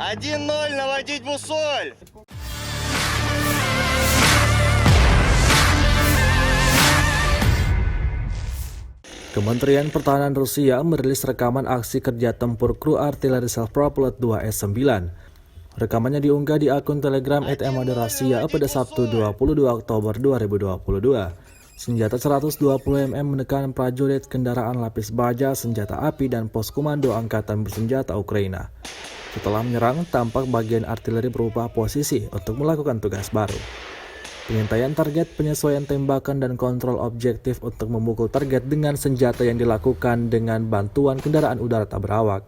1-0, наводить мусоль! Kementerian Pertahanan Rusia merilis rekaman aksi kerja tempur kru artileri self-propelled 2S9. Rekamannya diunggah di akun Telegram @mrd_Rusia pada Sabtu 22 Oktober 2022. Senjata 120 mm menekan prajurit, kendaraan lapis baja, senjata api, dan pos komando Angkatan Bersenjata Ukraina. Setelah menyerang, tampak bagian artileri berubah posisi untuk melakukan tugas baru. Pengintaian target, penyesuaian tembakan, dan kontrol objektif untuk memukul target dengan senjata yang dilakukan dengan bantuan kendaraan udara tak berawak.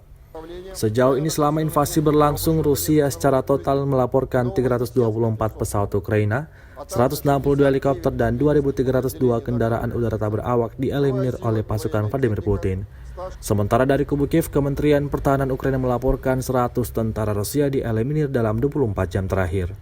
Sejauh ini selama invasi berlangsung, Rusia secara total melaporkan 324 pesawat Ukraina, 162 helikopter, dan 2.302 kendaraan udara tak berawak dieliminir oleh pasukan Vladimir Putin. Sementara dari kubu Kiev, Kementerian Pertahanan Ukraina melaporkan 100 tentara Rusia dieliminir dalam 24 jam terakhir.